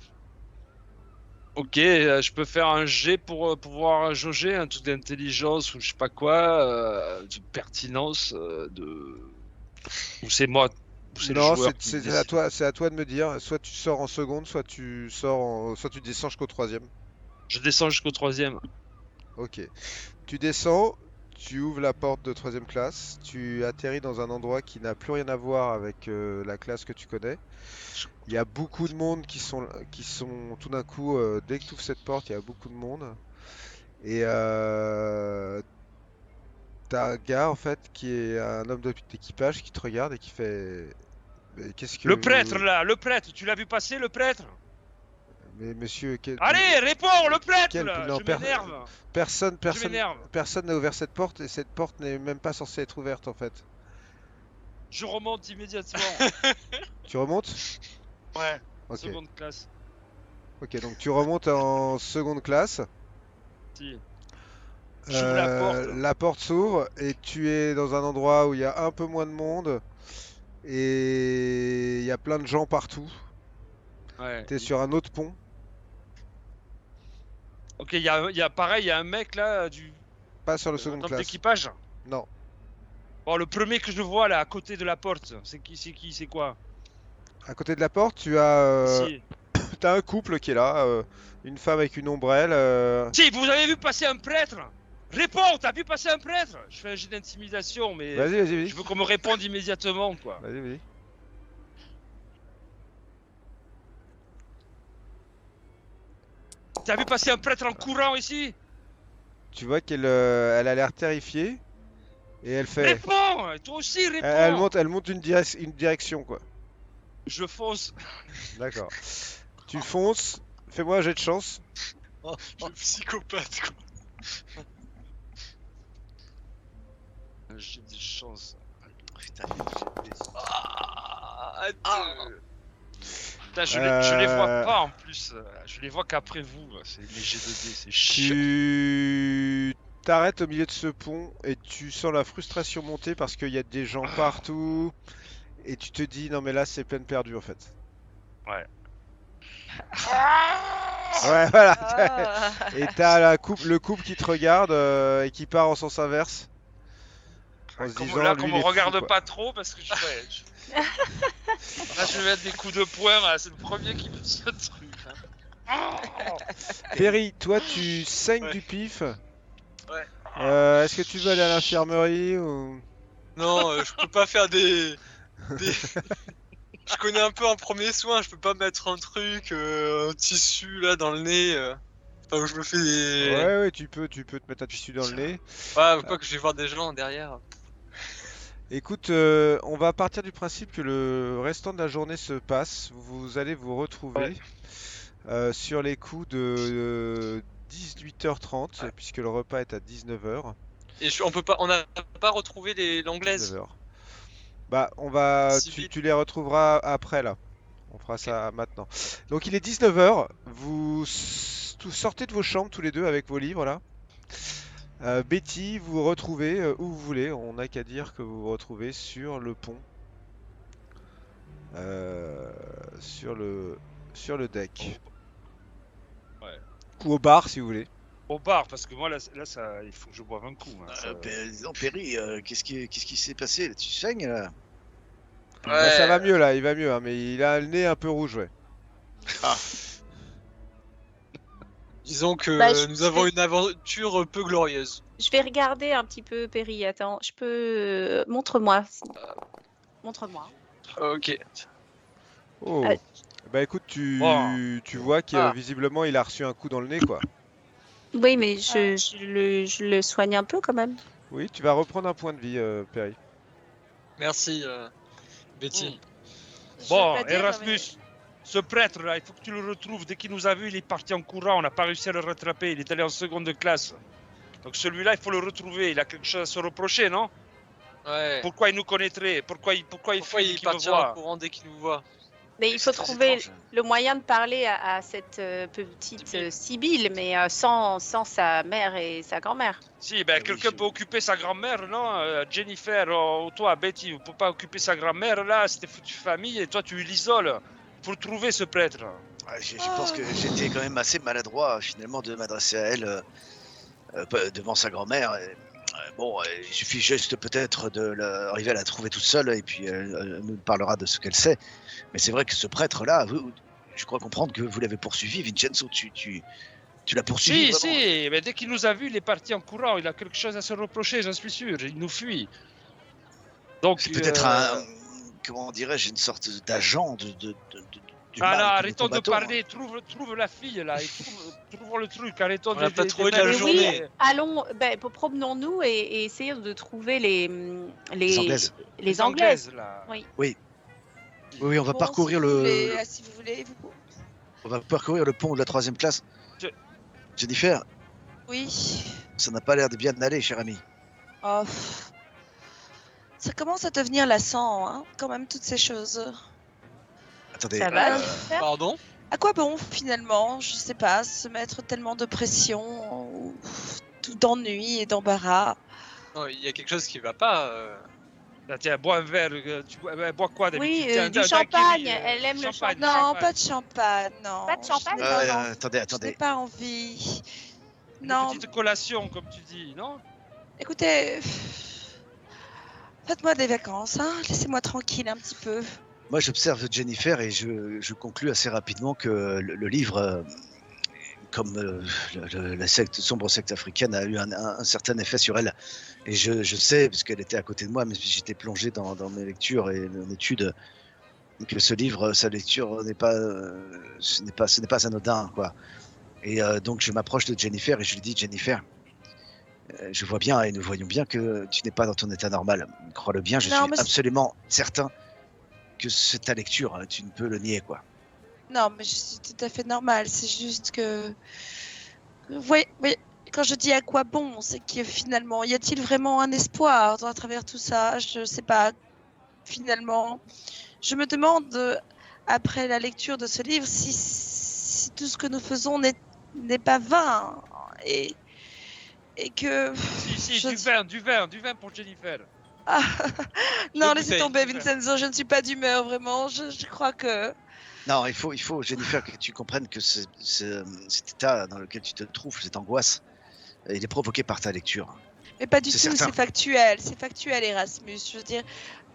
Ok, je peux faire un jet pour pouvoir jauger, un truc d'intelligence ou je sais pas quoi, de pertinence, ou c'est moi, ou c'est le Non, joueur qui c'est à décide. toi, c'est à toi de me dire. Soit tu sors en seconde, soit soit tu descends jusqu'au troisième. Je descends jusqu'au troisième. Ok. Tu descends, tu ouvres la porte de troisième classe, tu atterris dans un endroit qui n'a plus rien à voir avec la classe que tu connais. Il y a beaucoup de monde qui sont tout d'un coup, dès que tu ouvres cette porte, il y a beaucoup de monde. Et t'as un gars en fait qui est un homme d'équipage qui te regarde et qui fait. Mais qu'est-ce que Le prêtre vous- là, le prêtre, tu l'as vu passer le prêtre? Mais monsieur, Allez, réponds, le prêtre Quel- là, non, je m'énerve. personne, Je m'énerve. personne n'a ouvert cette porte et cette porte n'est même pas censée être ouverte en fait. Je remonte immédiatement. Tu remontes? Ouais, Ok. seconde classe. Ok, donc tu remontes en seconde classe. Si. J'ouvre la porte. La porte s'ouvre et tu es dans un endroit où il y a un peu moins de monde et il y a plein de gens partout. Ouais. T'es sur un autre pont. Ok, il y a pareil, il y a un mec là Pas sur le un seconde homme classe. d'équipage. Non. Bon, le premier que je vois là à côté de la porte, c'est qui, c'est quoi? À côté de la porte, tu as Ici. t'as un couple qui est là, une femme avec une ombrelle. Si, vous avez vu passer un prêtre? Réponds, t'as vu passer un prêtre? Je fais un jet d'intimidation, mais Vas-y. je veux qu'on me réponde immédiatement, quoi. Vas-y. T'as vu passer un prêtre en courant ici? Tu vois qu'elle elle a l'air terrifiée et elle fait. Réponds! Toi aussi, réponds! Elle monte une direction quoi. Je fonce. D'accord. Tu fonces. Fais-moi un jet de chance. Le psychopathe, quoi. J'ai des chances. Putain, Putain, je les vois pas en plus. Je les vois qu'après vous. C'est les G2D, c'est chiant. Tu t'arrêtes au milieu de ce pont et tu sens la frustration monter parce qu'il y a des gens partout et tu te dis non mais là c'est peine perdue en fait. Ouais. Ouais voilà. Ah. Et t'as le couple qui te regarde et qui part en sens inverse. En se disant, Là, lui, qu'on il me est fou, regarde quoi. pas trop parce que là, je vais mettre des coups de poing. Là, c'est le premier qui me dit ce truc. Hein. Perry, toi tu saignes Ouais. du pif. Ouais. Est-ce que tu veux aller à l'infirmerie ou... Non, je peux pas faire des... Je connais un peu un premier soin, je peux pas mettre un truc, un tissu là dans le nez. Enfin, où je me fais des... Ouais, tu peux te mettre un tissu dans le nez. Ouais, quoi que je vais voir des gens derrière. Écoute, on va partir du principe que le restant de la journée se passe. Vous allez vous retrouver sur les coups de 18h30, puisque le repas est à 19h. Et on n'a pas retrouvé l'anglaise. 19h. Bah, Si vite. tu les retrouveras après là. On fera ça maintenant. Donc il est 19h. Vous sortez de vos chambres tous les deux avec vos livres là. Betty, vous vous retrouvez où vous voulez. On n'a qu'à dire que vous vous retrouvez sur le pont. Sur le deck. Ouais. Ou au bar si vous voulez. Au bar, parce que moi, là ça, il faut que je boive un coup. Hein, ça- Dis donc, Perry, qu'est-ce qui s'est passé là? Tu saignes là? Bah, ça va mieux là, il va mieux, hein, mais il a le nez un peu rouge, ouais. Disons que Bah, nous avons une aventure peu glorieuse. Je vais regarder un petit peu, Perry. Attends, je peux. Montre-moi. Montre-moi. Ok. Oh. Ah. Bah écoute, Bon. tu vois que Ah. visiblement il a reçu un coup dans le nez, quoi. Oui, mais je le soigne un peu quand même. Oui, tu vas reprendre un point de vie, Perry. Merci, Betty. Je Bon, veux pas dire, Erasmus, ce prêtre-là, il faut que tu le retrouves. Dès qu'il nous a vus, il est parti en courant. On n'a pas réussi à le rattraper. Il est allé en seconde classe. Donc celui-là, il faut le retrouver. Il a quelque chose à se reprocher, non? Ouais. Pourquoi il nous connaîtrait? Pourquoi il Pourquoi fuit dès il qu'il me partira en voit? courant dès qu'il nous voit? Mais il faut C'est très trouver étrange. le moyen de parler à cette petite Sibylle, mais sans sa mère et sa grand-mère. Si, ben, oui, quelqu'un je- peut occuper sa grand-mère, non? Jennifer, ou toi, Betty, vous ne pouvez pas occuper sa grand-mère, là, c'était foutu famille, et toi, tu l'isoles. Faut le trouver, ce prêtre. Je pense que j'étais quand même assez maladroit finalement de m'adresser à elle devant sa grand-mère. Bon, il suffit juste peut-être d'arriver à la trouver toute seule et puis elle nous parlera de ce qu'elle sait. Mais c'est vrai que ce prêtre-là, je crois comprendre que vous l'avez poursuivi, Vincenzo. Tu l'as poursuivi Si, vraiment? si, mais dès qu'il nous a vus, il est parti en courant. Il a quelque chose à se reprocher, j'en suis sûr. Il nous fuit. Donc, C'est peut-être comment dirais-je, une sorte d'agent du Ah mal là, que nous arrêtons de combattons. parler, trouve la fille là, et trouvons le truc, arrêtons On l'a pas trouvé de la Mais journée. oui, allons, promenons-nous et essayons de trouver les Anglaises. les Anglaises. là. Oui. Oui, on va Bon, parcourir si vous voulez, le, si vous voulez, vous... on va parcourir le pont de la 3e classe. Je- Jennifer, Oui. ça n'a pas l'air de bien aller, cher ami. Oh, pff. Ça commence à devenir lassant, hein, quand même, toutes ces choses. Attendez, Ça va, Euh, Jennifer Pardon? À quoi bon, finalement? Je sais pas, se mettre tellement de pression, ou tout d'ennui et d'embarras. Non, il y a quelque chose qui va pas. Là, tiens, bois un verre, bois quoi d'habitude? Oui, Tiens, du d'un champagne, kiwi, elle aime le champagne. Non, pas de champagne, non. Pas de champagne? Je n'ai pas, attendez, je n'ai attendez. pas envie. Une Non, petite collation, comme tu dis, non? écoutez, faites-moi des vacances, hein. Laissez-moi tranquille un petit peu. Moi, j'observe Jennifer et je conclus assez rapidement que le livre, comme la sombre secte africaine, a eu un certain effet sur elle. Et je sais, parce qu'elle était à côté de moi, mais j'étais plongé dans mes lectures et mon étude, que ce livre, sa lecture ce n'est pas anodin, quoi. Et donc je m'approche de Jennifer et je lui dis, Jennifer, je vois bien et nous voyons bien que tu n'es pas dans ton état normal. Crois-le bien, je Non, suis mais c'est- absolument certain que c'est ta lecture, hein, tu ne peux le nier, quoi. Non, mais c'est tout à fait normal. C'est juste que. Oui, quand je dis à quoi bon, c'est que finalement, y a-t-il vraiment un espoir à travers tout ça? Je sais pas. Finalement, je me demande, après la lecture de ce livre, si tout ce que nous faisons n'est pas vain. Et que. Si, Je- du vin pour Jennifer. Ah, non, Des laissez bouteilles, tomber, c'est Vincenzo, je ne suis pas d'humeur, vraiment. Je crois que. Non, il faut, Jennifer, que tu comprennes que cet état dans lequel tu te trouves, cette angoisse, il est provoqué par ta lecture. Mais pas du C'est tout, certain. c'est factuel, Erasmus. Je veux dire,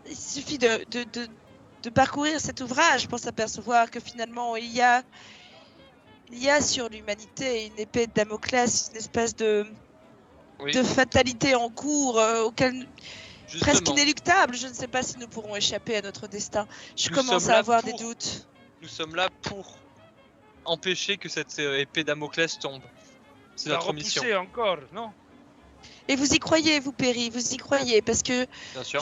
il suffit de parcourir cet ouvrage pour s'apercevoir que finalement, il y a sur l'humanité une épée de Damoclès, une espèce de Oui, fatalité en cours auquel presque justement. inéluctable. Je ne sais pas si nous pourrons échapper à notre destin. Je Nous commence sommes à là avoir pour- des doutes. Nous sommes là pour empêcher que cette épée Damoclès tombe. C'est La notre mission, repousser encore, non? Et vous y croyez, vous, Perry, vous y croyez, parce que bien sûr.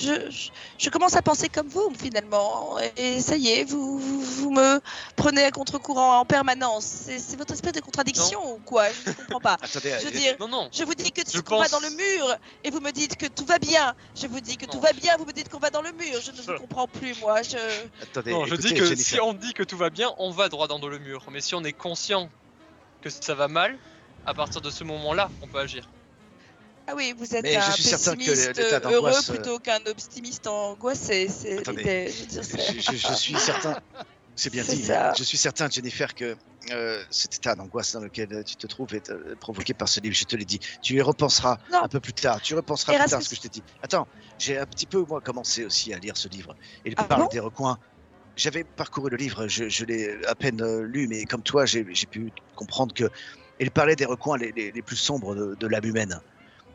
je commence à penser comme vous, finalement. Et ça y est, vous me prenez à contre-courant en permanence. C'est votre espèce de contradiction ou quoi? Je ne comprends pas. Attendez, Je veux dire, Non, non. je vous dis que Je qu'on va pense- dans le mur et vous me dites que tout va bien. Je vous dis que Non. tout va bien, vous me dites qu'on va dans le mur. Je ne vous comprends plus, moi. attendez, Non, je écoutez, dis que Jennifer. si on dit que tout va bien, on va droit dans le mur. Mais si on est conscient que ça va mal, à partir de ce moment-là, on peut agir. Ah oui, vous êtes Mais un je suis certain que pessimiste l'état heureux d'angoisse, plutôt qu'un optimiste angoissé. C'est Attendez, l'idée. Je veux dire, je suis certain, c'est bien C'est dit, ça. je suis certain, Jennifer, que cet état d'angoisse dans lequel tu te trouves est provoqué par ce livre, je te l'ai dit. Tu y repenseras Non. un peu plus tard, tu repenseras plus tard à Erasmus. ce que je t'ai dit. Attends, j'ai un petit peu, moi, commencé aussi à lire ce livre. Il Ah parle bon des recoins. J'avais parcouru le livre, je l'ai à peine lu, mais comme toi, j'ai pu comprendre que il parlait des recoins les plus sombres de l'âme humaine,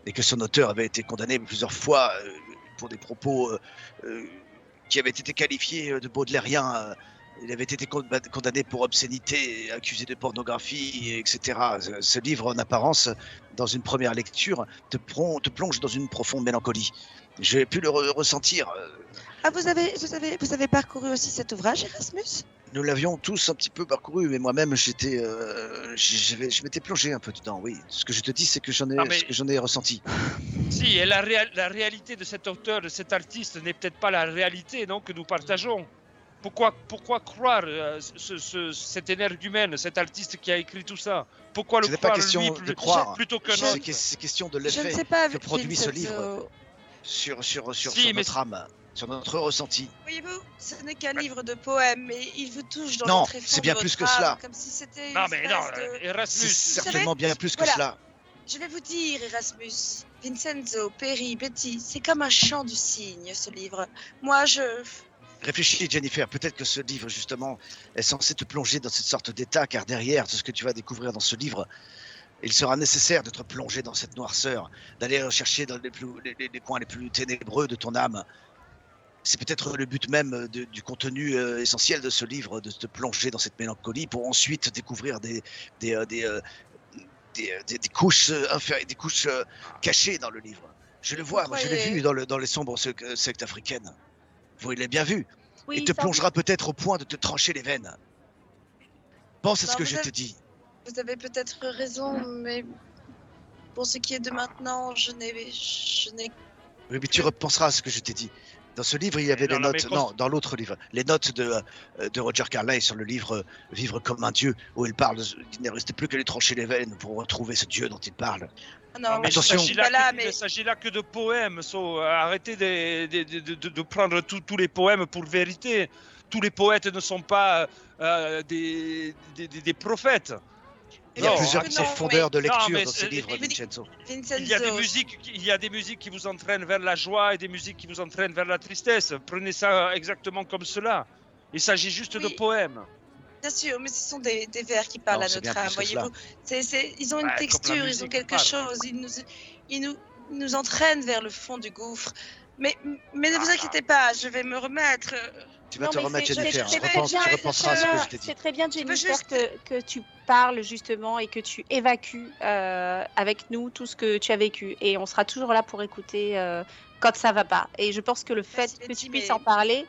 et que son auteur avait été condamné plusieurs fois pour des propos qui avaient été qualifiés de baudelairiens. Il avait été condamné pour obscénité, accusé de pornographie, etc. Ce livre, en apparence, dans une première lecture, te plonge dans une profonde mélancolie. J'ai pu le ressentir. Ah, vous avez parcouru aussi cet ouvrage, Erasmus? Nous l'avions tous un petit peu parcouru, mais moi-même, je m'étais plongé un peu dedans, oui. Ce que je te dis, c'est que ce que j'en ai ressenti. Si, et la réalité de cet auteur, de cet artiste, n'est peut-être pas la réalité, non, que nous partageons. Pourquoi croire cet énergumène, cet artiste qui a écrit tout ça? Pourquoi le Ce n'est pas croire question lui de croire, plutôt qu'un autre? c'est question de Je ne l'effet sais pas, que produit ce Vincenzo. livre sur Si, mais notre âme, sur notre ressenti. Voyez-vous, ce n'est qu'un livre de poèmes, mais il vous touche dans Non, le tréfonds c'est bien de plus votre que âme, cela. comme si c'était Non, une mais non, espèce de... Erasmus. C'est savez, certainement bien plus que voilà. cela. Je vais vous dire, Erasmus, Vincenzo, Perry, Betty, c'est comme un chant du cygne, ce livre. Moi, Réfléchis, Jennifer, peut-être que ce livre, justement, est censé te plonger dans cette sorte d'état, car derrière tout ce que tu vas découvrir dans ce livre, il sera nécessaire d'être plongé dans cette noirceur, d'aller chercher dans les coins les plus ténébreux de ton âme. C'est peut-être le but même du contenu essentiel de ce livre, de te plonger dans cette mélancolie pour ensuite découvrir des couches des couches cachées dans le livre. Je le vois, moi, je l'ai vu dans les sombres sectes africaines. Vous l'avez bien vu. Oui, Et te ça, plongera peut-être au point de te trancher les veines. Pense à ce Non, que vous je avez- te dis. vous avez peut-être raison, mais pour ce qui est de maintenant, je n'ai Oui, mais tu repenseras à ce que je t'ai dit. Dans ce livre, il y avait Dans des la notes. mécon- Non, dans l'autre livre, les notes de Roger Carlyle sur le livre Vivre comme un dieu, où il parle. Il ne restait plus qu'à lui trancher les veines pour retrouver ce dieu dont il parle. Ah Non, non, mais attention. il ne s'agit là que de poèmes. Arrêtez de prendre tous les poèmes pour vérité. Tous les poètes ne sont pas des prophètes. Il y a Non, plusieurs non, profondeurs de lecture mais dans ces c'est- livres, mais- Vincenzo. Vincenzo, Il y a des musiques qui vous entraînent vers la joie et des musiques qui vous entraînent vers la tristesse. Prenez ça exactement comme cela. Il s'agit juste de Oui. poèmes. bien sûr, mais ce sont des vers qui parlent Non, à c'est notre bien âme, plus que cela. voyez-vous. Ils ont une Ouais, comme la texture, ils ont musique quelque parle. chose, ils nous entraînent vers le fond du gouffre. Mais ne vous inquiétez pas, je vais me remettre. Tu vas Non, te mais remettre, c'est- Jennifer. c'est Tu très bien, repenseras à ce que je t'ai dit. C'est très bien, Je veux Jennifer, juste- que tu parles justement et que tu évacues avec nous tout ce que tu as vécu. Et on sera toujours là pour écouter quand ça va pas. Et je pense que le fait Merci, que Betty, tu puisses mais- en parler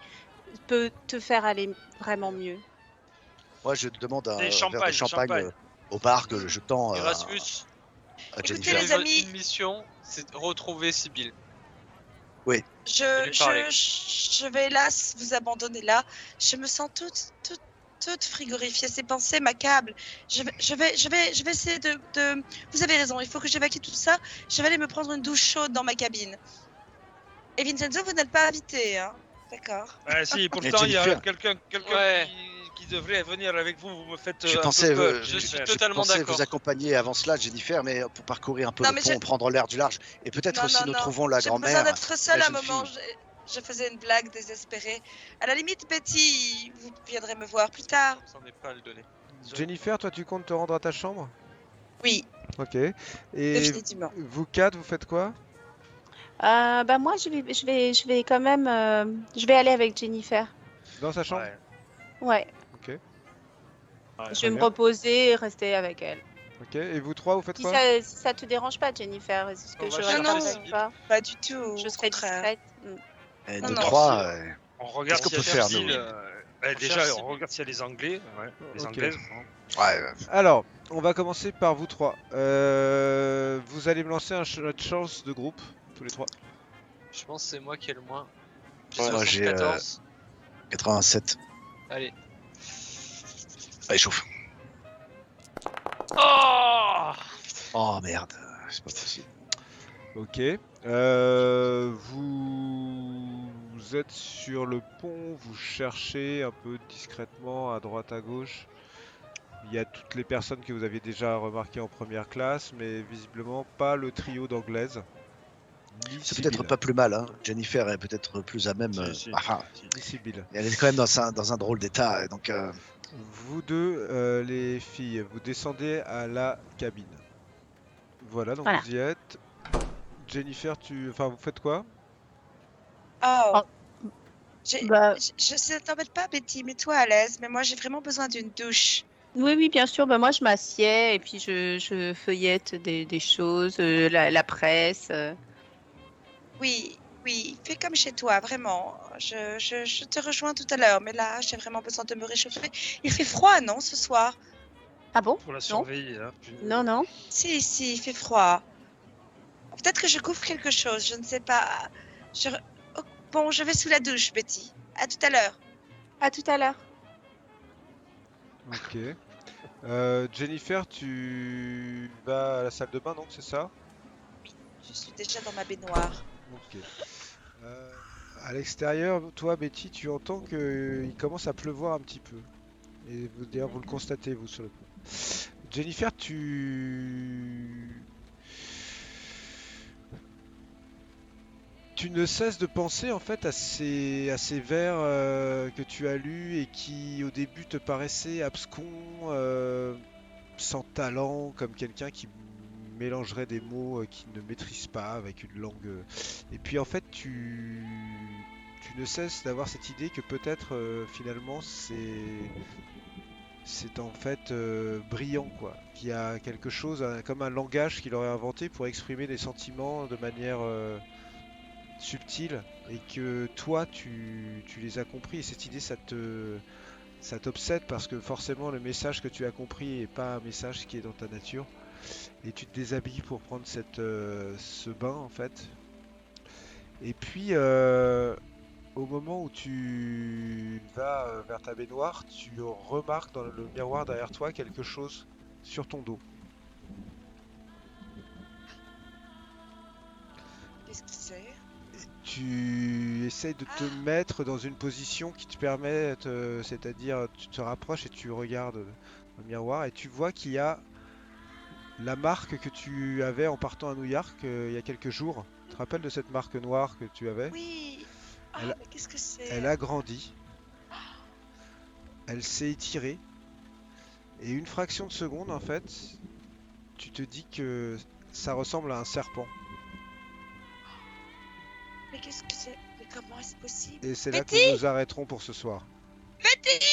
peut te faire aller vraiment mieux. Moi, je demande un Des verre de champagne, champagne champagne. au bar que je tends à Erasmus, Écoutez, Jennifer. les amis- une mission, c'est de retrouver Sibyl. lui Je parler. vais hélas vous abandonner là. Je me sens toute frigorifiée. Ces pensées m'accablent. Je vais essayer de... Vous avez raison, il faut que j'évacue tout ça. Je vais aller me prendre une douche chaude dans ma cabine. Et Vincenzo, vous n'êtes pas invité, hein? D'accord. Si, pourtant, il y a Jennifer. quelqu'un Ouais. qui devrait venir avec vous. Vous me faites Je un pensais, peu peur. je suis Jennifer. totalement pensais d'accord. vous accompagner avant cela, Jennifer, mais pour parcourir un peu Non, le mais pont, prendre l'air du large. Et peut-être aussi nous trouvons la J'ai besoin grand-mère. d'être seule la un jeune moment. Je faisais une blague désespérée. À la limite, Betty, vous viendrez me voir plus tard. J'en ai pas à le donner. Jennifer, toi tu comptes te rendre à ta chambre? Oui, Ok. Et définitivement. vous quatre, vous faites quoi? Bah moi, je vais quand même... je vais aller avec Jennifer. Dans sa chambre? Ouais. Ouais, Ok. je vais me bien. reposer et rester avec elle. Ok. Et vous trois, vous faites Si quoi? ça te dérange pas, Jennifer, est-ce que On je va reste chercher avec Sibyl. toi? Pas du tout. Je au serai contraire. discrète. Et Non, nous non. trois, On regarde Qu'est-ce qu'on s'il y peut a faire, nous Sibyl, déjà, cherche on Sibyl. regarde s'il y a les Anglais. Ouais, les Ok. Anglaises. ouais, Alors, on va commencer par vous trois. Vous allez me lancer notre chance de groupe, tous les trois. Je pense que c'est moi qui ai le moins. Ouais, moi, j'ai, 74. 87. Allez. Allez, chauffe. Oh Oh merde, c'est pas possible. Ok. Vous êtes sur le pont, vous cherchez un peu discrètement à droite à gauche. Il y a toutes les personnes que vous aviez déjà remarquées en première classe, mais visiblement pas le trio d'anglaises. Ni C'est peut-être Sibyl. pas plus mal, hein. Jennifer est peut-être plus à même. Si. Ni Sibyl. Elle est quand même dans un drôle d'état, et donc Vous deux, les filles, vous descendez à la cabine. Voilà, donc Voilà. vous y êtes. Jennifer, enfin, vous faites quoi? Oh. Oh. Bah, Ça t'embête pas, Betty, mets-toi à l'aise, mais moi j'ai vraiment besoin d'une douche. oui, bien sûr. Bah, moi, je m'assieds et puis je feuillette des choses, la presse. Oui, fais comme chez toi, vraiment. Je te rejoins tout à l'heure, mais là, j'ai vraiment besoin de me réchauffer. Il fait froid, non, ce soir? Ah bon? Pour la Non, surveiller. Hein. non, non. Si, il fait froid. Peut-être que je couvre quelque chose, je ne sais pas. Oh, bon, je vais sous la douche, Betty. À tout à l'heure. À tout à l'heure. Ok. Jennifer, tu vas à la salle de bain, donc c'est ça? Je suis déjà dans ma baignoire. Ok. À l'extérieur, toi, Betty, tu entends qu'il commence à pleuvoir un petit peu. Et d'ailleurs, vous le constatez, vous, sur le pont. Jennifer, tu ne cesses de penser en fait à ces vers que tu as lus et qui au début te paraissaient abscons, sans talent, comme quelqu'un qui mélangerait des mots qu'il ne maîtrise pas avec une langue. Et puis en fait, tu ne cesses d'avoir cette idée que peut-être finalement c'est en fait brillant quoi. Qu'il y a quelque chose comme un langage qu'il aurait inventé pour exprimer des sentiments de manière subtile et que toi tu les as compris et cette idée ça t'obsède parce que forcément le message que tu as compris n'est pas un message qui est dans ta nature et tu te déshabilles pour prendre ce bain en fait et puis au moment où tu vas vers ta baignoire tu remarques dans le miroir derrière toi quelque chose sur ton dos. Qu'est-ce que c'est? Tu essayes de te mettre dans une position qui te permet, c'est-à-dire tu te rapproches et tu regardes dans le miroir et tu vois qu'il y a la marque que tu avais en partant à New York il y a quelques jours. Tu te rappelles de cette marque noire que tu avais? Oui. Elle, Mais qu'est-ce que c'est? elle a grandi, elle s'est étirée et une fraction de seconde en fait, tu te dis que ça ressemble à un serpent. Mais qu'est-ce que c'est? Mais comment est-ce possible? Et c'est là que Betty! nous nous arrêterons pour ce soir. Betty!